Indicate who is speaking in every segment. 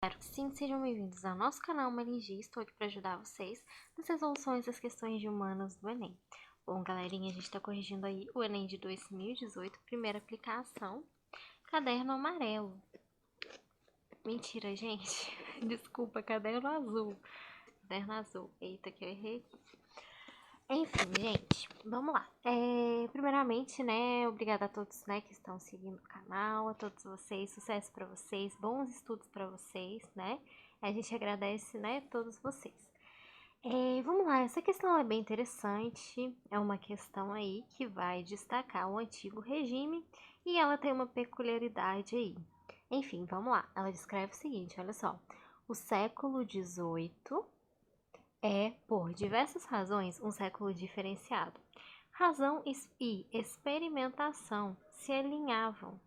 Speaker 1: Espero que sim, sejam bem-vindos ao nosso canal Maringi. Estou aqui para ajudar vocês nas resoluções das questões de humanas do Enem. Bom, galerinha, a gente está corrigindo aí o Enem de 2018, primeira aplicação, caderno amarelo. Mentira, gente. Desculpa, caderno azul. Caderno azul. Eita, que eu errei. Enfim, gente, vamos lá. Primeiramente, né, obrigada a todos, né, que estão seguindo o canal, a todos vocês, sucesso para vocês, bons estudos para vocês, né? A gente agradece, né, todos vocês. Vamos lá, essa questão é bem interessante, é uma questão aí que vai destacar o antigo regime e ela tem uma peculiaridade aí. Enfim, vamos lá, ela descreve o seguinte, olha só, o século XVIII é, por diversas razões, um século diferenciado. Razão e experimentação se aliavam,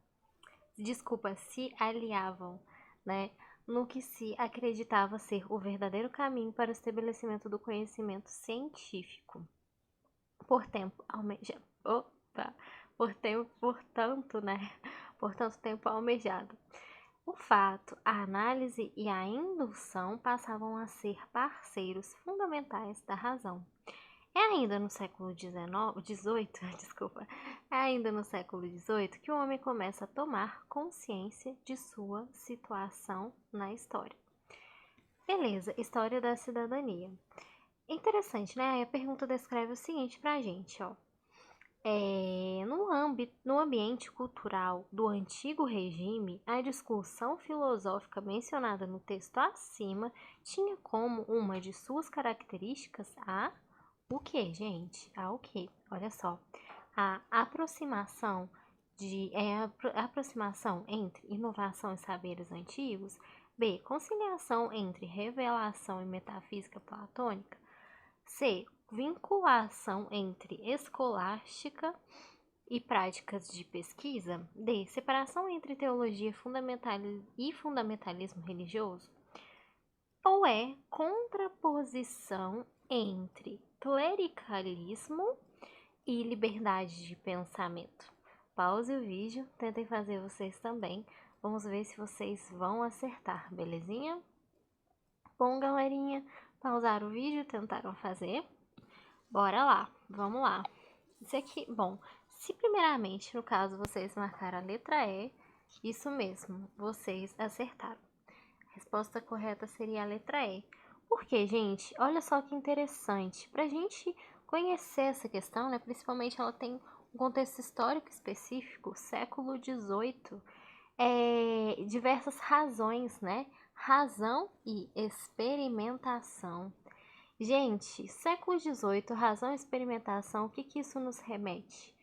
Speaker 1: né, no que se acreditava ser o verdadeiro caminho para o estabelecimento do conhecimento científico. Por tempo almejado. Opa! Por tanto tempo almejado. O fato, a análise e a indução passavam a ser parceiros fundamentais da razão. É ainda no século XVIII, desculpa, é ainda no século XVIII que o homem começa a tomar consciência de sua situação na história. Beleza, história da cidadania. Interessante, né? A pergunta descreve o seguinte pra gente, ó. No ambiente cultural do antigo regime, a discussão filosófica mencionada no texto acima tinha como uma de suas características o que, gente? O que? Olha só. A aproximação aproximação entre inovação e saberes antigos. B. Conciliação entre revelação e metafísica platônica. C. Vinculação entre escolástica e práticas de pesquisa. D. Separação entre teologia e fundamentalismo religioso. Ou é contraposição entre clericalismo e liberdade de pensamento. Pause o vídeo, tentem fazer vocês também. Vamos ver se vocês vão acertar, belezinha? Bom, galerinha, pausaram o vídeo, tentaram fazer. Bora lá, vamos lá. Isso aqui, bom, se primeiramente, no caso, vocês marcaram a letra E, isso mesmo, vocês acertaram. A resposta correta seria a letra E. Por quê, gente? Olha só que interessante. Para a gente conhecer essa questão, né, principalmente ela tem um contexto histórico específico, século XVIII, diversas razões, né? Razão e experimentação. Gente, século XVIII, razão e experimentação, o que isso nos remete?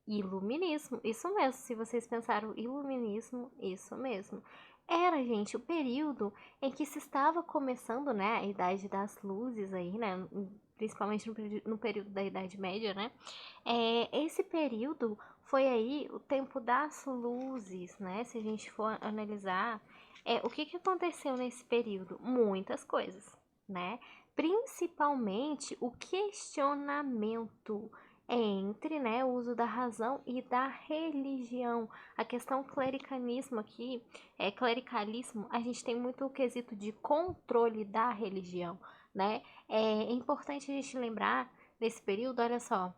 Speaker 1: Iluminismo, isso mesmo, se vocês pensaram iluminismo, isso mesmo. Era, gente, o período em que se estava começando, né, a Idade das Luzes aí, né, principalmente no período da Idade Média, né. Esse período foi aí o tempo das luzes, né, se a gente for analisar. O que aconteceu nesse período? Muitas coisas, né, principalmente o questionamento entre, né, o uso da razão e da religião. A questão clericalismo aqui, clericalismo, a gente tem muito o quesito de controle da religião, né? É importante a gente lembrar nesse período, olha só,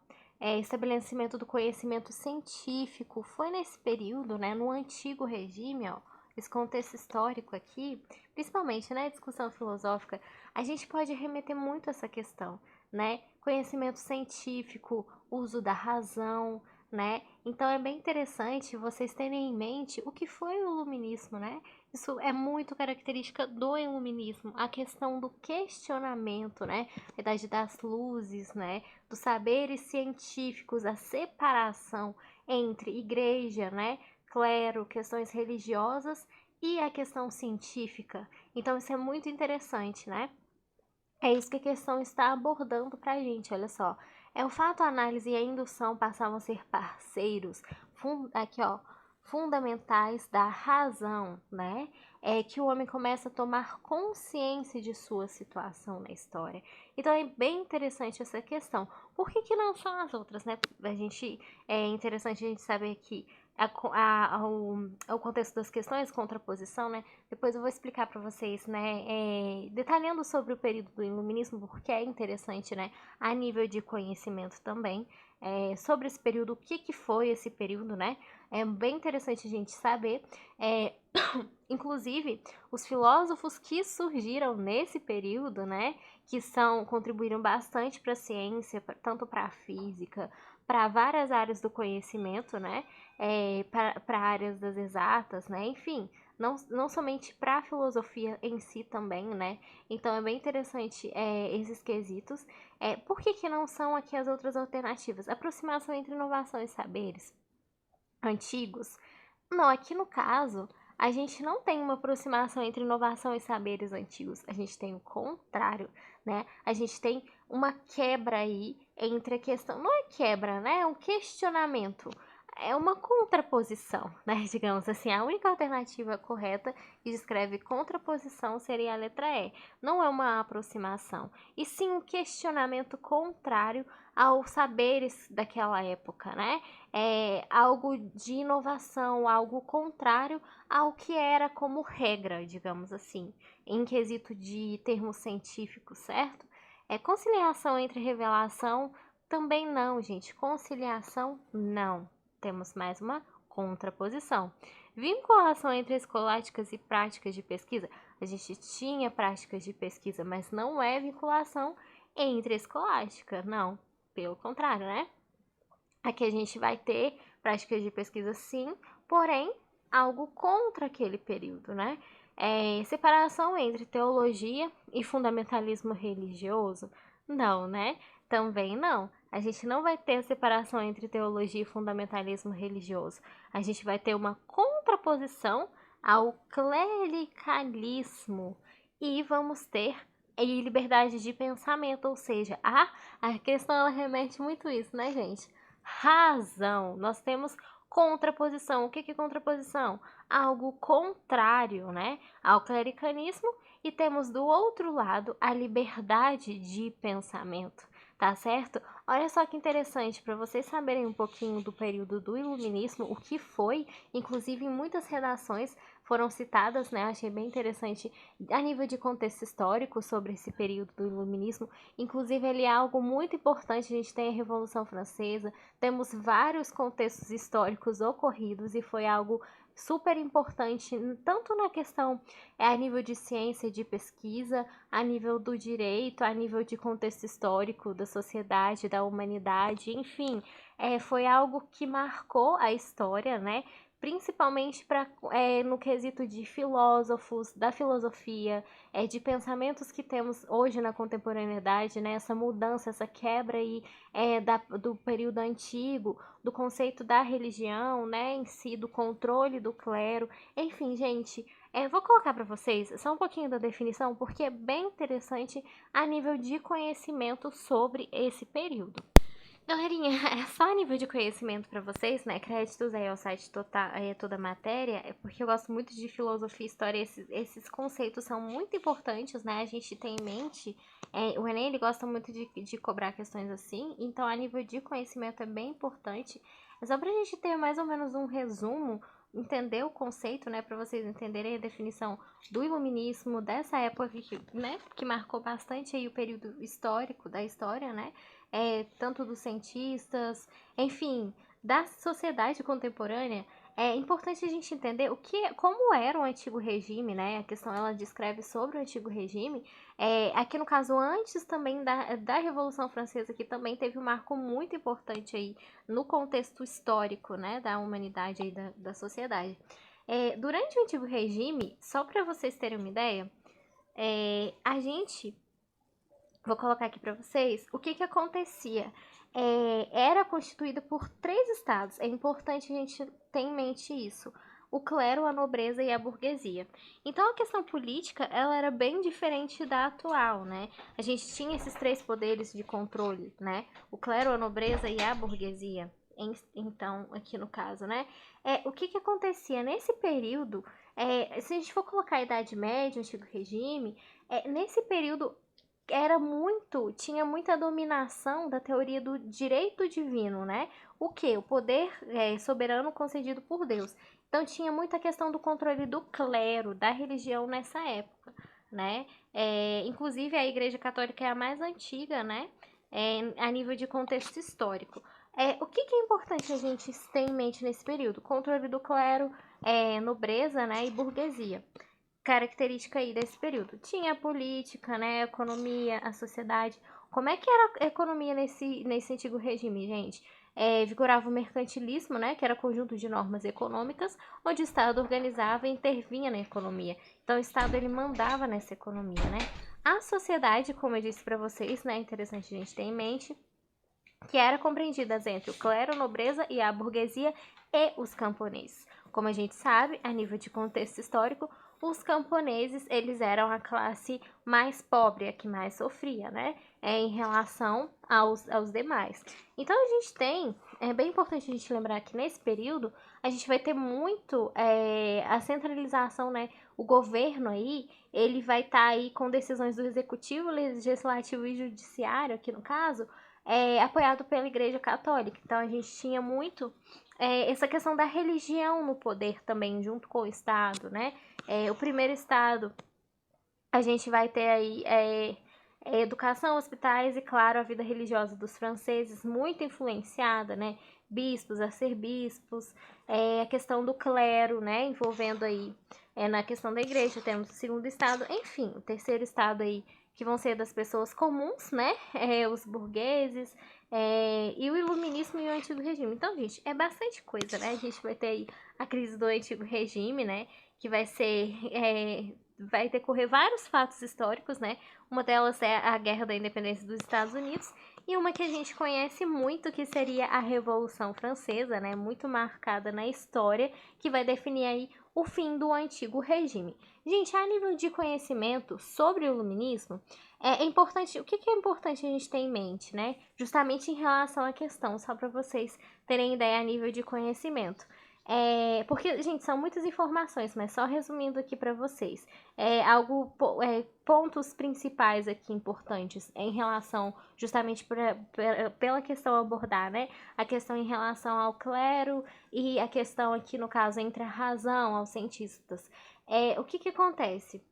Speaker 1: estabelecimento do conhecimento científico foi nesse período, né, no antigo regime, ó, esse contexto histórico aqui, principalmente, né, discussão filosófica, a gente pode remeter muito a essa questão, né? Conhecimento científico, uso da razão, né? Então é bem interessante vocês terem em mente o que foi o iluminismo, né? Isso é muito característica do iluminismo, a questão do questionamento, né? A idade das luzes, né? Dos saberes científicos, a separação entre igreja, né? Clero, questões religiosas e a questão científica. Então isso é muito interessante, né? É isso que a questão está abordando para a gente, olha só. O fato, a análise e a indução passavam a ser parceiros, aqui ó, fundamentais da razão, né? É que o homem começa a tomar consciência de sua situação na história. Então é bem interessante essa questão. Por que não são as outras, né? É interessante a gente saber que ao contexto das questões, contraposição, né? Depois eu vou explicar para vocês, né? Detalhando sobre o período do Iluminismo, porque é interessante, né? A nível de conhecimento também, sobre esse período, o que que foi esse período, né? É bem interessante a gente saber. Inclusive, os filósofos que surgiram nesse período, né? Que contribuíram bastante para a ciência, tanto para a física, para várias áreas do conhecimento, né? Para áreas das exatas, né? Enfim, não somente para a filosofia em si também, né? Então é bem interessante esses quesitos. Por que não são aqui as outras alternativas? Aproximação entre inovação e saberes antigos. Não, aqui no caso, a gente não tem uma aproximação entre inovação e saberes antigos. A gente tem o contrário, né? A gente tem uma quebra aí entre a questão. Não é quebra, né? É um questionamento. É uma contraposição, né? Digamos assim, a única alternativa correta que descreve contraposição seria a letra E. Não é uma aproximação, e sim um questionamento contrário aos saberes daquela época, né? Algo de inovação, algo contrário ao que era como regra, digamos assim, em quesito de termos científicos, certo? Conciliação entre revelação também não, gente. Conciliação não. Temos mais uma contraposição. Vinculação entre escolásticas e práticas de pesquisa. A gente tinha práticas de pesquisa, mas não é vinculação entre escolástica, não. Pelo contrário, né? Aqui a gente vai ter práticas de pesquisa sim, porém algo contra aquele período, né? Separação entre teologia e fundamentalismo religioso? Não, né? Também não. A gente não vai ter a separação entre teologia e fundamentalismo religioso. A gente vai ter uma contraposição ao clericalismo e vamos ter liberdade de pensamento, ou seja, a questão ela remete muito isso, né, gente? Razão. Nós temos contraposição. O que é contraposição? Algo contrário, né, ao clericanismo, e temos do outro lado a liberdade de pensamento, tá certo? Olha só que interessante, para vocês saberem um pouquinho do período do Iluminismo, o que foi, inclusive em muitas redações foram citadas, né? Eu achei bem interessante a nível de contexto histórico sobre esse período do Iluminismo. Inclusive, ele é algo muito importante. A gente tem a Revolução Francesa, temos vários contextos históricos ocorridos e foi algo super importante, tanto na questão a nível de ciência, de pesquisa, a nível do direito, a nível de contexto histórico da sociedade, da humanidade, enfim, foi algo que marcou a história, né? Principalmente no quesito de filósofos, da filosofia, de pensamentos que temos hoje na contemporaneidade, né? Essa mudança, essa quebra aí do período antigo, do conceito da religião, né, em si, do controle do clero. Enfim, gente, vou colocar para vocês só um pouquinho da definição, porque é bem interessante a nível de conhecimento sobre esse período. Galerinha, é só a nível de conhecimento para vocês, né? Créditos aí ao site Toda Matéria, porque eu gosto muito de filosofia e história, esses conceitos são muito importantes, né? A gente tem em mente, o Enem ele gosta muito de cobrar questões assim, então a nível de conhecimento é bem importante. É só pra gente ter mais ou menos um resumo, entender o conceito, né? Para vocês entenderem a definição do iluminismo, dessa época né? Que marcou bastante aí o período histórico da história, né? Tanto dos cientistas, enfim, da sociedade contemporânea. É importante a gente entender como era o antigo regime, né? A questão ela descreve sobre o antigo regime. Aqui no caso, antes também da Revolução Francesa, que também teve um marco muito importante aí no contexto histórico, né? Da humanidade e da sociedade. Durante o antigo regime, só para vocês terem uma ideia, a gente vou colocar aqui para vocês o que acontecia. Era constituído por 3 estados. É importante a gente ter em mente isso. O clero, a nobreza e a burguesia. Então, a questão política, ela era bem diferente da atual, né? A gente tinha esses 3 poderes de controle, né? O clero, a nobreza e a burguesia. Então, aqui no caso, né? O que acontecia nesse período? Se a gente for colocar a Idade Média, o Antigo Regime, nesse período tinha muita dominação da teoria do direito divino, né? O que? O poder soberano concedido por Deus. Então tinha muita questão do controle do clero, da religião nessa época, né? Inclusive a Igreja Católica é a mais antiga, né? A nível de contexto histórico. O que é importante a gente ter em mente nesse período? Controle do clero, nobreza, né, e burguesia. Característica aí desse período. Tinha a política, né, a economia, a sociedade. Como é que era a economia nesse antigo regime, gente? Vigorava o mercantilismo, né, que era conjunto de normas econômicas, onde o Estado organizava e intervinha na economia. Então, o Estado, ele mandava nessa economia, né? A sociedade, como eu disse para vocês, né, é interessante a gente ter em mente, que era compreendidas entre o clero, nobreza e a burguesia e os camponeses. Como a gente sabe, a nível de contexto histórico, os camponeses, eles eram a classe mais pobre, a que mais sofria, né? Em relação aos demais. Então, a gente tem, é bem importante a gente lembrar que nesse período, a gente vai ter muito a centralização, né? O governo aí, ele vai estar aí com decisões do executivo, legislativo e judiciário, aqui no caso, apoiado pela Igreja Católica. Então, a gente tinha muito essa questão da religião no poder também, junto com o Estado, né? O primeiro Estado, a gente vai ter aí educação, hospitais e, claro, a vida religiosa dos franceses, muito influenciada, né? Bispos, arcebispos, a questão do clero, né? Envolvendo aí na questão da igreja, temos o segundo Estado, enfim, o terceiro Estado aí, que vão ser das pessoas comuns, né? Os burgueses, e o iluminismo e o antigo regime. Então, gente, é bastante coisa, né? A gente vai ter aí a crise do antigo regime, né? Que vai ser... vai decorrer vários fatos históricos, né? Uma delas é a Guerra da Independência dos Estados Unidos, e uma que a gente conhece muito, que seria a Revolução Francesa, né? Muito marcada na história, que vai definir aí o fim do antigo regime. Gente, a nível de conhecimento sobre o iluminismo, é importante, o que é importante a gente ter em mente, né? Justamente em relação à questão, só para vocês terem ideia a nível de conhecimento. Porque, gente, são muitas informações, mas só resumindo aqui para vocês. Pontos principais aqui importantes em relação, justamente pela questão a abordar, né? A questão em relação ao clero e a questão aqui, no caso, entre a razão aos cientistas. O que acontece?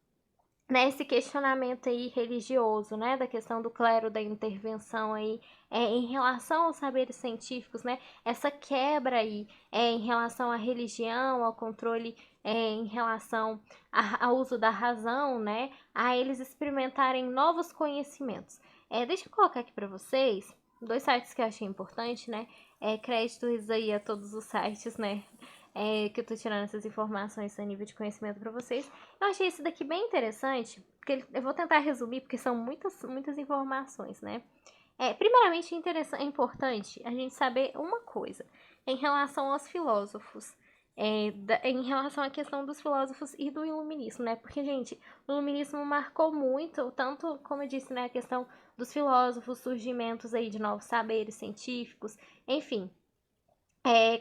Speaker 1: Nesse questionamento aí religioso, né, da questão do clero, da intervenção aí, em relação aos saberes científicos, né, essa quebra aí em relação à religião, ao controle em relação ao uso da razão, né, a eles experimentarem novos conhecimentos. Deixa eu colocar aqui para vocês dois sites que eu achei importante, né, créditos aí a todos os sites, né, que eu tô tirando essas informações a nível de conhecimento para vocês. Eu achei esse daqui bem interessante, porque eu vou tentar resumir, porque são muitas informações, né? Primeiramente, é importante a gente saber uma coisa em relação aos filósofos. Em relação à questão dos filósofos e do iluminismo, né? Porque, gente, o iluminismo marcou muito, tanto, como eu disse, né, a questão dos filósofos, surgimentos aí de novos saberes científicos, enfim.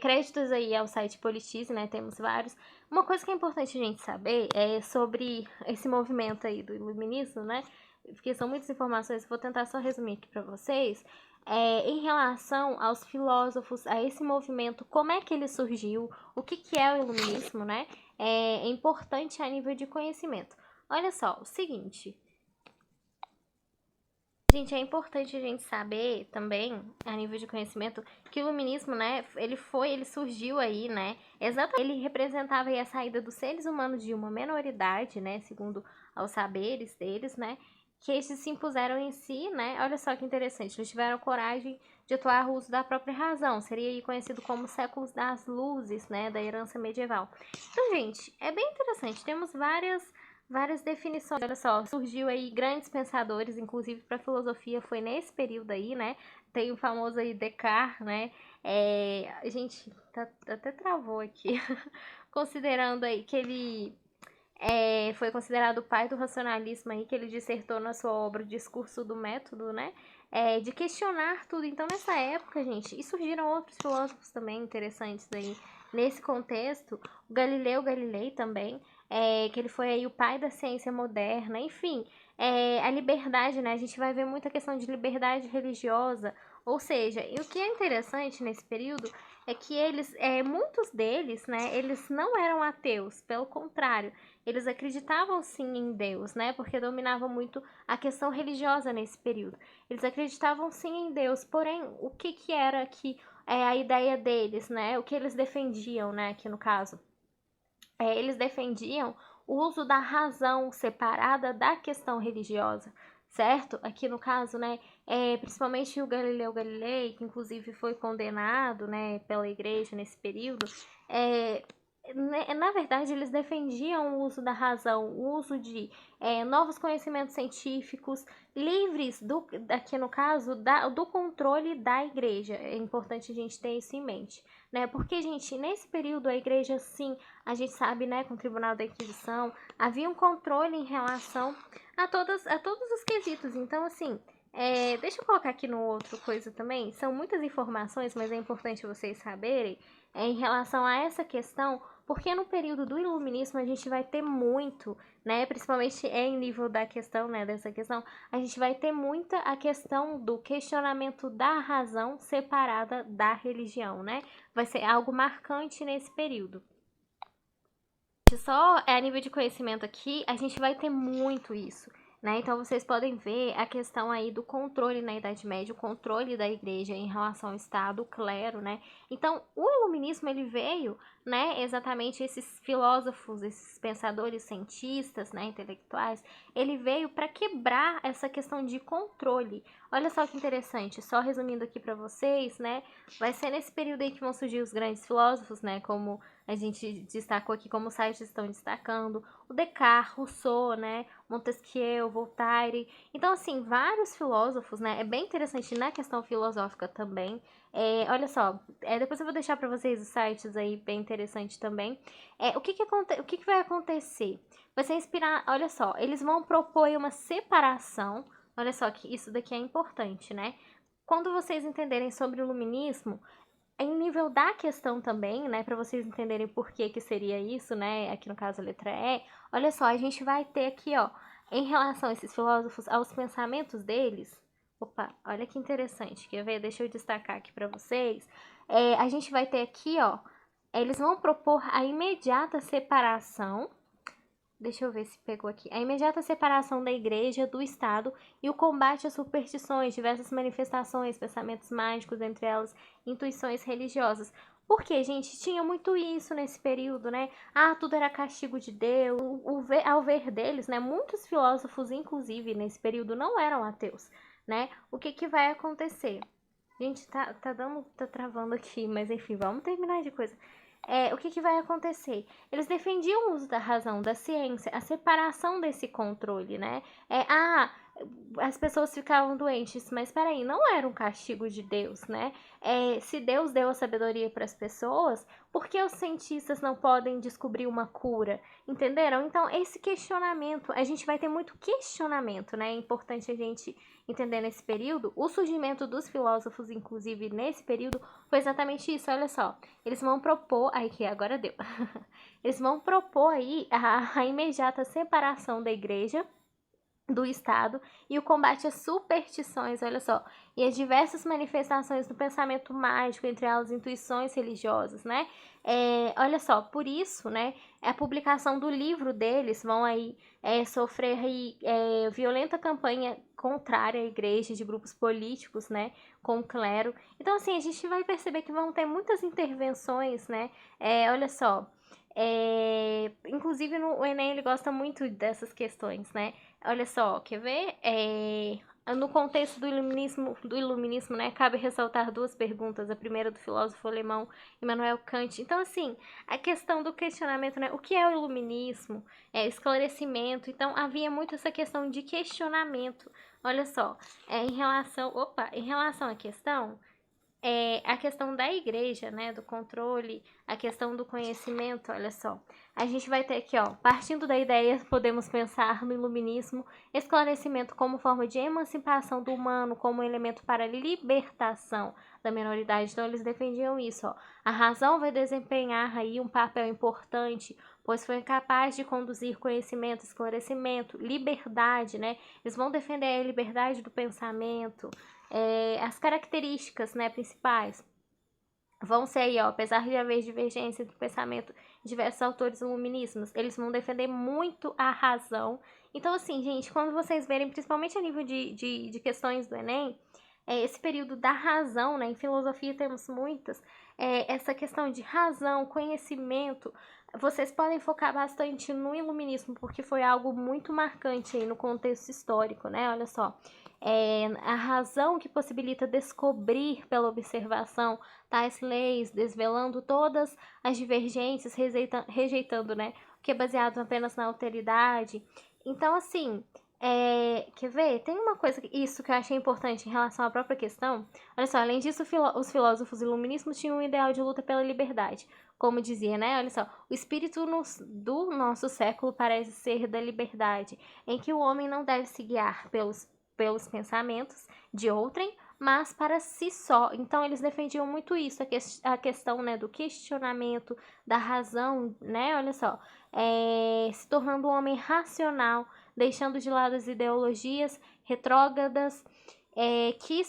Speaker 1: Créditos aí ao site Politize, né? Temos vários. Uma coisa que é importante a gente saber é sobre esse movimento aí do iluminismo, né? Porque são muitas informações, vou tentar só resumir aqui para vocês. Em relação aos filósofos, a esse movimento, como é que ele surgiu, o que é o iluminismo, né? É importante a nível de conhecimento. Olha só, o seguinte. Gente, é importante a gente saber também, a nível de conhecimento, que o iluminismo, né, ele surgiu aí, né, exatamente, ele representava aí a saída dos seres humanos de uma menoridade, né, segundo aos saberes deles, né, que eles se impuseram em si, né, olha só que interessante, eles tiveram coragem de atuar ao uso da própria razão, seria aí conhecido como séculos das luzes, né, da herança medieval. Então, gente, é bem interessante, temos várias definições. Olha só, surgiu aí grandes pensadores, inclusive para filosofia foi nesse período aí, né? Tem o famoso aí Descartes, né? Gente, até travou aqui. Considerando aí que ele foi considerado o pai do racionalismo aí, que ele dissertou na sua obra o Discurso do Método, né? De questionar tudo. Então, nessa época, gente, e surgiram outros filósofos também interessantes aí nesse contexto. O Galileu Galilei também, que ele foi aí o pai da ciência moderna, enfim, a liberdade, né? A gente vai ver muita questão de liberdade religiosa, ou seja, e o que é interessante nesse período é que muitos deles, né, eles não eram ateus, pelo contrário, eles acreditavam sim em Deus, né, porque dominava muito a questão religiosa nesse período. Eles acreditavam sim em Deus, porém, o que era que a ideia deles, né, o que eles defendiam, né, aqui no caso? Eles defendiam o uso da razão separada da questão religiosa, certo? Aqui no caso, né, principalmente o Galileu Galilei, que inclusive foi condenado, né, pela igreja nesse período, na verdade, eles defendiam o uso da razão, o uso de novos conhecimentos científicos, livres, aqui no caso, do controle da igreja. É importante a gente ter isso em mente, né? Porque, gente, nesse período, a igreja, sim, a gente sabe, né, com o Tribunal da Inquisição, havia um controle em relação a todos os quesitos. Então, assim, deixa eu colocar aqui no outro coisa também. São muitas informações, mas é importante vocês saberem em relação a essa questão, porque no período do iluminismo a gente vai ter muito, né, principalmente em nível da questão, né, dessa questão, a gente vai ter muita a questão do questionamento da razão separada da religião, né? Vai ser algo marcante nesse período. Só a nível de conhecimento aqui, a gente vai ter muito isso, né? Então vocês podem ver a questão aí do controle na Idade Média, o controle da igreja em relação ao Estado, o clero, né? Então o iluminismo ele veio, né? Exatamente esses filósofos, esses pensadores cientistas, né? Intelectuais, ele veio para quebrar essa questão de controle. Olha só que interessante, só resumindo aqui para vocês, né? Vai ser nesse período aí que vão surgir os grandes filósofos, né? Como a gente destacou aqui, como os sites estão destacando, o Descartes, Rousseau, né, Montesquieu, Voltaire. Então, assim, vários filósofos, né, é bem interessante na questão filosófica também. Olha só, depois eu vou deixar para vocês os sites aí, bem interessante também. O que vai acontecer? Vai ser inspirar, olha só, eles vão propor uma separação, olha só que isso daqui é importante, né? Quando vocês entenderem sobre o iluminismo, em nível da questão também, né, para vocês entenderem por que seria isso, né, aqui no caso a letra E, olha só, a gente vai ter aqui, ó, em relação a esses filósofos, aos pensamentos deles, opa, olha que interessante, quer ver? Deixa eu destacar aqui para vocês, a gente vai ter aqui, ó, eles vão propor a imediata separação. Deixa eu ver se pegou aqui. A imediata separação da igreja do Estado e o combate às superstições, diversas manifestações, pensamentos mágicos, entre elas intuições religiosas. Porque, gente, tinha muito isso nesse período, né? Ah, tudo era castigo de Deus. Ao ver deles, né? Muitos filósofos, inclusive, nesse período, não eram ateus, né? O que vai acontecer? Gente, tá travando aqui, mas enfim, vamos terminar de coisa. O que vai acontecer? Eles defendiam o uso da razão, da ciência, a separação desse controle, né? As pessoas ficavam doentes, mas peraí, não era um castigo de Deus, né? Se Deus deu a sabedoria para as pessoas, por que os cientistas não podem descobrir uma cura? Entenderam? Então, esse questionamento, a gente vai ter muito questionamento, né? É importante a gente entender nesse período. O surgimento dos filósofos, inclusive nesse período, foi exatamente isso. Olha só, eles vão propor, aí que agora deu, eles vão propor aí a imediata separação da igreja do Estado e o combate às superstições, olha só, e as diversas manifestações do pensamento mágico, entre elas intuições religiosas, né? Olha só, por isso, né, a publicação do livro deles vão aí sofrer aí, violenta campanha contrária à igreja, de grupos políticos, né, com o clero. Então, assim, a gente vai perceber que vão ter muitas intervenções, né? Olha só, inclusive no Enem ele gosta muito dessas questões, né? Olha só, quer ver? No contexto do iluminismo, né, cabe ressaltar duas perguntas. A primeira do filósofo alemão Immanuel Kant. Então, assim, a questão do questionamento, né, o que é o iluminismo? Esclarecimento. Então, havia muito essa questão de questionamento. Olha só, em relação à questão, a questão da igreja, né, do controle, a questão do conhecimento, olha só. A gente vai ter aqui, ó, partindo da ideia, podemos pensar no iluminismo, esclarecimento como forma de emancipação do humano, como elemento para a libertação da minoridade. Então, eles defendiam isso, ó. A razão vai desempenhar aí um papel importante pois foi incapaz de conduzir conhecimento, esclarecimento, liberdade, né? Eles vão defender a liberdade do pensamento, as características, né, principais. Vão ser aí, ó, apesar de haver divergência entre o pensamento de diversos autores iluministas, eles vão defender muito a razão. Então, assim, gente, quando vocês verem, principalmente a nível de questões do Enem, esse período da razão, né? Em filosofia temos muitas, essa questão de razão, conhecimento, vocês podem focar bastante no iluminismo, porque foi algo muito marcante aí no contexto histórico, né? Olha só, a razão que possibilita descobrir pela observação tais leis, desvelando todas as divergências, rejeitando, né, o que é baseado apenas na alteridade. Então, assim, quer ver? Tem uma coisa, isso que eu achei importante em relação à própria questão. Olha só, além disso, os filósofos iluministas tinham um ideal de luta pela liberdade. Como dizia, né? Olha só, o espírito do nosso século parece ser da liberdade, em que o homem não deve se guiar pelos pensamentos de outrem, mas para si só. Então, eles defendiam muito isso, a questão, né, do questionamento, da razão, né? Olha só, se tornando um homem racional, deixando de lado as ideologias retrógradas que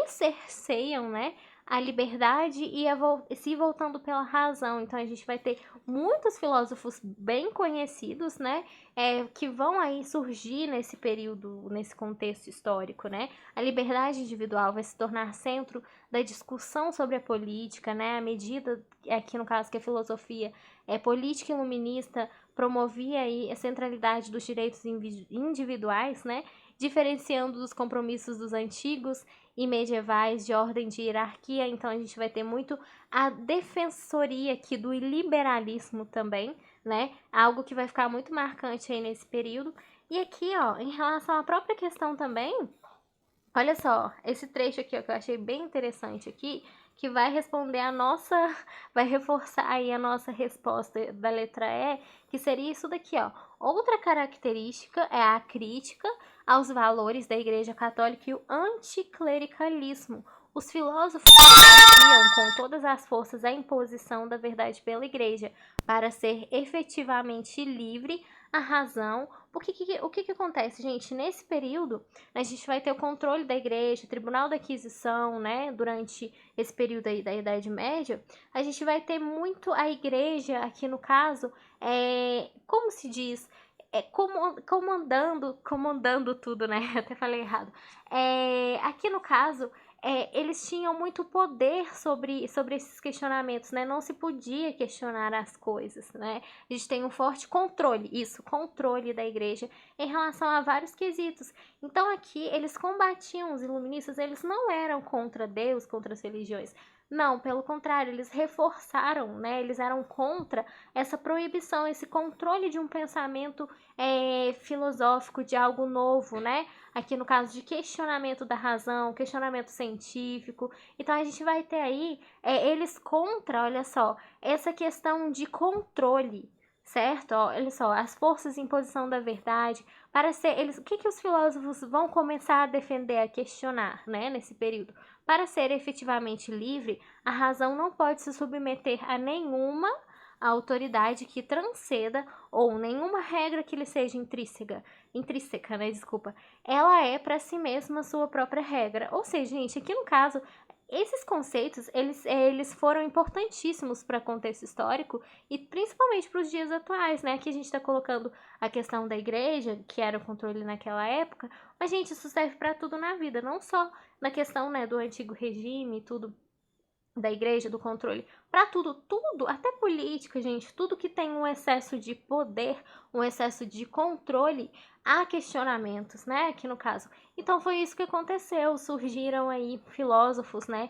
Speaker 1: cerceiam, né, a liberdade e se voltando pela razão. Então, a gente vai ter muitos filósofos bem conhecidos, né, que vão aí surgir nesse período, nesse contexto histórico, né. A liberdade individual vai se tornar centro da discussão sobre a política, né, à medida, aqui no caso que a filosofia política iluminista promovia aí a centralidade dos direitos individuais, né, diferenciando dos compromissos dos antigos e medievais de ordem de hierarquia. Então, a gente vai ter muito a defensoria aqui do liberalismo também, né, algo que vai ficar muito marcante aí nesse período. E aqui, ó, em relação à própria questão também, olha só, esse trecho aqui, ó, que eu achei bem interessante aqui, que vai responder vai reforçar aí a nossa resposta da letra E, que seria isso daqui, ó. Outra característica é a crítica aos valores da Igreja Católica e o anticlericalismo. Os filósofos combatiam com todas as forças a imposição da verdade pela Igreja para ser efetivamente livre a razão. Porque o que acontece, gente? Nesse período, a gente vai ter o controle da igreja, Tribunal da Inquisição, né? Durante esse período aí da Idade Média, a gente vai ter muito a igreja, aqui no caso, como se diz, comandando tudo, né? Eu até falei errado. Aqui no caso, eles tinham muito poder sobre esses questionamentos, né? Não se podia questionar as coisas, né? A gente tem um forte controle da igreja em relação a vários quesitos. Então aqui eles combatiam os iluministas, eles não eram contra Deus, contra as religiões. Não, pelo contrário, eles reforçaram, né? Eles eram contra essa proibição, esse controle de um pensamento filosófico, de algo novo, né? Aqui no caso de questionamento da razão, questionamento científico. Então a gente vai ter aí eles contra, olha só, essa questão de controle, certo? Ó, olha só, as forças em posição da verdade, para ser eles, o que os filósofos vão começar a defender, a questionar, né, nesse período? Para ser efetivamente livre, a razão não pode se submeter a nenhuma autoridade que transceda ou nenhuma regra que lhe seja intrínseca, né, desculpa. Ela é para si mesma sua própria regra. Ou seja, gente, aqui no caso, esses conceitos, eles foram importantíssimos para o contexto histórico e principalmente para os dias atuais, né? Aqui a gente está colocando a questão da igreja, que era o controle naquela época, mas, gente, isso serve para tudo na vida, não só na questão, né, do antigo regime e tudo, da igreja, do controle, para tudo, até política, gente, tudo que tem um excesso de poder, um excesso de controle, há questionamentos, né, aqui no caso. Então foi isso que aconteceu, surgiram aí filósofos, né,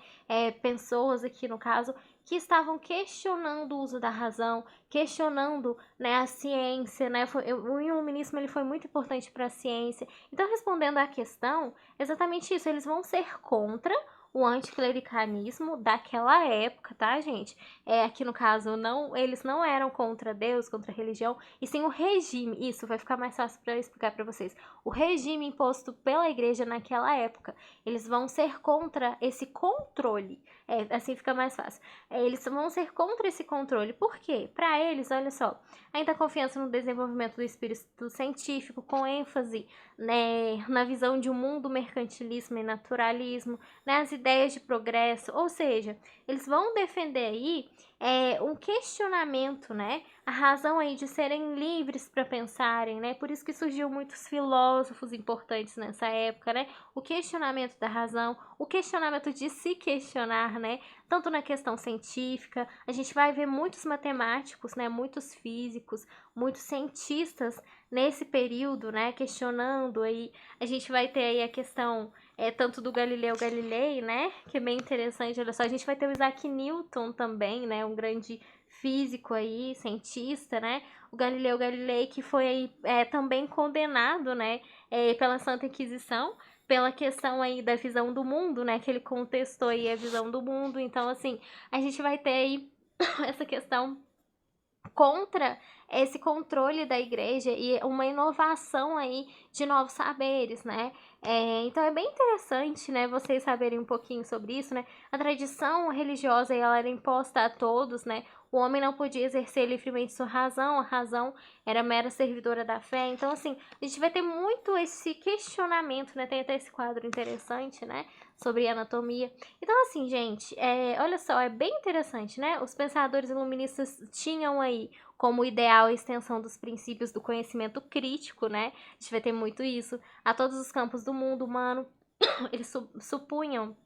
Speaker 1: pessoas aqui no caso, que estavam questionando o uso da razão, questionando, né, a ciência, né, o iluminismo ele foi muito importante para a ciência. Então, respondendo à questão, exatamente isso, eles vão ser contra o anticlericalismo daquela época, tá, gente? Aqui no caso, eles não eram contra Deus, contra a religião, e sim o regime. Isso vai ficar mais fácil para eu explicar para vocês. O regime imposto pela igreja naquela época. Eles vão ser contra esse controle. Assim fica mais fácil. Eles vão ser contra esse controle. Por quê? Para eles, olha só, ainda confiança no desenvolvimento do espírito científico, com ênfase, né, na visão de um mundo mercantilismo e naturalismo, né, as ideias de progresso, ou seja, eles vão defender aí um questionamento, né, a razão aí de serem livres para pensarem, né, por isso que surgiu muitos filósofos importantes nessa época, né, o questionamento da razão, o questionamento de se questionar, né, tanto na questão científica, a gente vai ver muitos matemáticos, né, muitos físicos, muitos cientistas nesse período, né, questionando aí, a gente vai ter aí a questão tanto do Galileu Galilei, né, que é bem interessante, olha só, a gente vai ter o Isaac Newton também, né, um grande físico aí, cientista, né, o Galileu Galilei que foi aí, também condenado, né, pela Santa Inquisição, pela questão aí da visão do mundo, né, que ele contestou aí a visão do mundo, então assim, a gente vai ter aí essa questão contra esse controle da igreja e uma inovação aí de novos saberes, né? Então é bem interessante, né, vocês saberem um pouquinho sobre isso, né? A tradição religiosa ela era imposta a todos, né? O homem não podia exercer livremente sua razão, a razão era mera servidora da fé. Então, assim, a gente vai ter muito esse questionamento, né? Tem até esse quadro interessante, né? Sobre anatomia. Então, assim, gente, olha só, é bem interessante, né? Os pensadores iluministas tinham aí como ideal a extensão dos princípios do conhecimento crítico, né? A gente vai ter muito isso a todos os campos do mundo humano. Eles supunham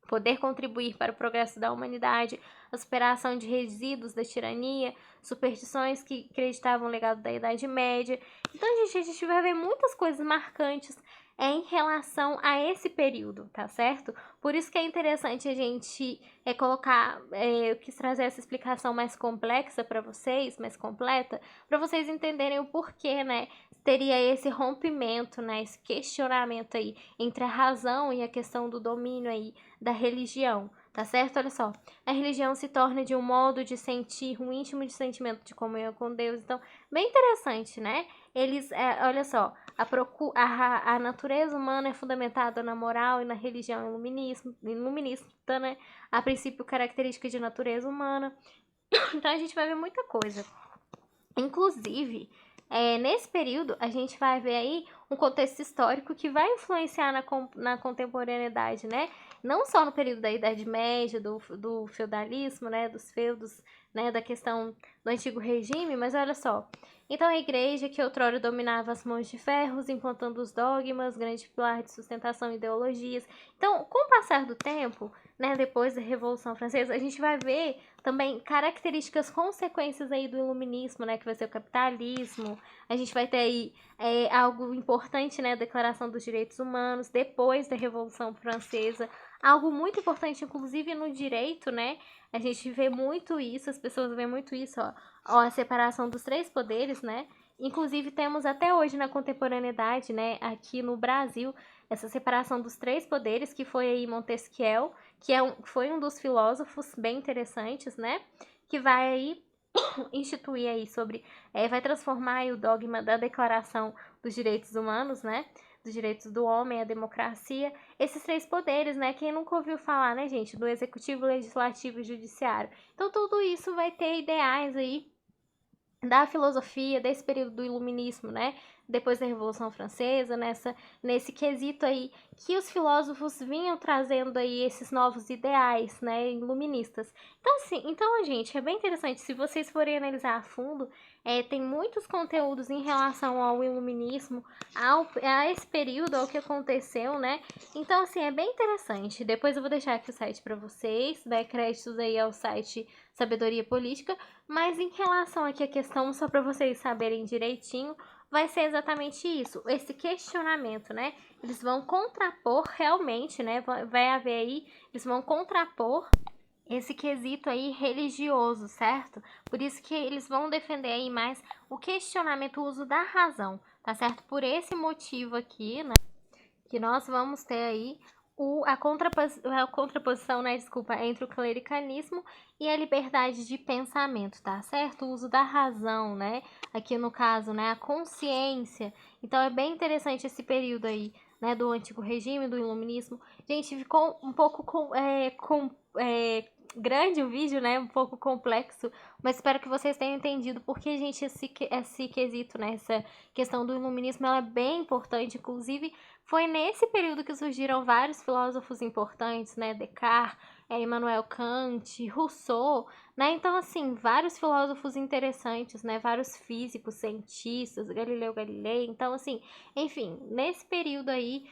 Speaker 1: poder contribuir para o progresso da humanidade, a superação de resíduos da tirania, superstições que acreditavam no legado da Idade Média. Então, gente, a gente vai ver muitas coisas marcantes em relação a esse período, tá certo? Por isso que é interessante a gente colocar, eu quis trazer essa explicação mais complexa para vocês, mais completa, para vocês entenderem o porquê, né? Teria esse rompimento, né? Esse questionamento aí entre a razão e a questão do domínio aí da religião, tá certo? Olha só, a religião se torna de um modo de sentir, um íntimo de sentimento de comunhão com Deus. Então, bem interessante, né? Eles, olha só, a natureza humana é fundamentada na moral e na religião iluminista, né? A princípio característica de natureza humana. Então, a gente vai ver muita coisa. Inclusive, nesse período, a gente vai ver aí um contexto histórico que vai influenciar na contemporaneidade, né? Não só no período da Idade Média, do feudalismo, né? Dos feudos, né? Da questão do antigo regime, mas olha só. Então, a igreja, que outrora dominava as mãos de ferros, implantando os dogmas, grande pilar de sustentação e ideologias. Então, com o passar do tempo, né? Depois da Revolução Francesa, a gente vai ver também características, consequências aí do iluminismo, né, que vai ser o capitalismo. A gente vai ter aí algo importante, né, a Declaração dos Direitos Humanos, depois da Revolução Francesa. Algo muito importante, inclusive no direito, né, a gente vê muito isso, as pessoas veem muito isso, ó, a separação dos três poderes, né. Inclusive temos até hoje na contemporaneidade, né, aqui no Brasil, essa separação dos três poderes, que foi aí Montesquieu, que foi um dos filósofos bem interessantes, né? Que vai aí instituir aí vai transformar aí o dogma da Declaração dos Direitos Humanos, né? Dos direitos do homem, a democracia, esses três poderes, né? Quem nunca ouviu falar, né, gente? Do executivo, legislativo e judiciário. Então, tudo isso vai ter ideais aí da filosofia, desse período do iluminismo, né? Depois da Revolução Francesa, nesse quesito aí que os filósofos vinham trazendo aí esses novos ideais, né, iluministas. Então, assim, gente, é bem interessante, se vocês forem analisar a fundo, tem muitos conteúdos em relação ao iluminismo, a esse período, ao que aconteceu, né? Então, assim, é bem interessante. Depois eu vou deixar aqui o site para vocês, dar créditos aí ao site Sabedoria Política, mas em relação aqui à questão, só para vocês saberem direitinho, vai ser exatamente isso, esse questionamento, né? Eles vão contrapor realmente, né? Vai haver aí, eles vão contrapor esse quesito aí religioso, certo? Por isso que eles vão defender aí mais o questionamento, o uso da razão, tá certo? Por esse motivo aqui, né? Que nós vamos ter aí a contraposição, né, desculpa, entre o clericalismo e a liberdade de pensamento, tá certo? O uso da razão, né? Aqui no caso, né, a consciência. Então é bem interessante esse período aí, né, do antigo regime, do iluminismo. Gente, ficou um pouco grande o vídeo, né? Um pouco complexo, mas espero que vocês tenham entendido porque, gente, esse quesito, né? Essa questão do iluminismo, ela é bem importante. Inclusive, foi nesse período que surgiram vários filósofos importantes, né? Descartes, Immanuel Kant, Rousseau, né? Então, assim, vários filósofos interessantes, né? Vários físicos, cientistas, Galileu Galilei. Então, assim, enfim, nesse período aí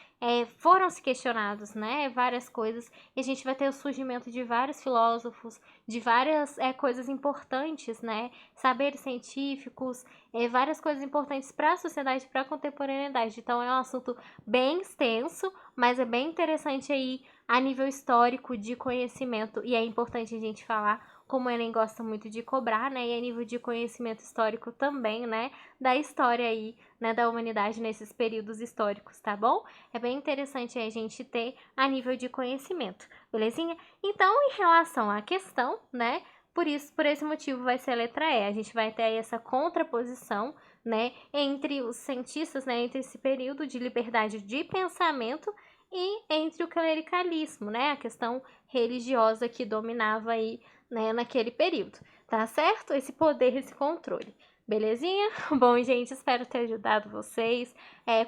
Speaker 1: foram se questionados, né? Várias coisas e a gente vai ter o surgimento de vários filósofos, de várias coisas importantes, né? Saberes científicos, várias coisas importantes para a sociedade, para a contemporaneidade. Então é um assunto bem extenso, mas é bem interessante aí a nível histórico de conhecimento e é importante a gente falar como o Enem gosta muito de cobrar, né, e a nível de conhecimento histórico também, né, da história aí, né, da humanidade nesses períodos históricos, tá bom? É bem interessante a gente ter a nível de conhecimento, belezinha? Então, em relação à questão, né, por esse motivo vai ser a letra E. A gente vai ter aí essa contraposição, né, entre os cientistas, né, entre esse período de liberdade de pensamento e entre o clericalismo, né, a questão religiosa que dominava aí, né, naquele período, tá certo? Esse poder, esse controle. Belezinha? Bom, gente, espero ter ajudado vocês.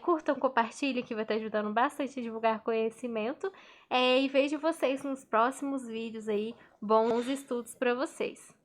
Speaker 1: Curtam, compartilhem, que vai estar ajudando bastante a divulgar conhecimento. E vejo vocês nos próximos vídeos aí. Bons estudos para vocês!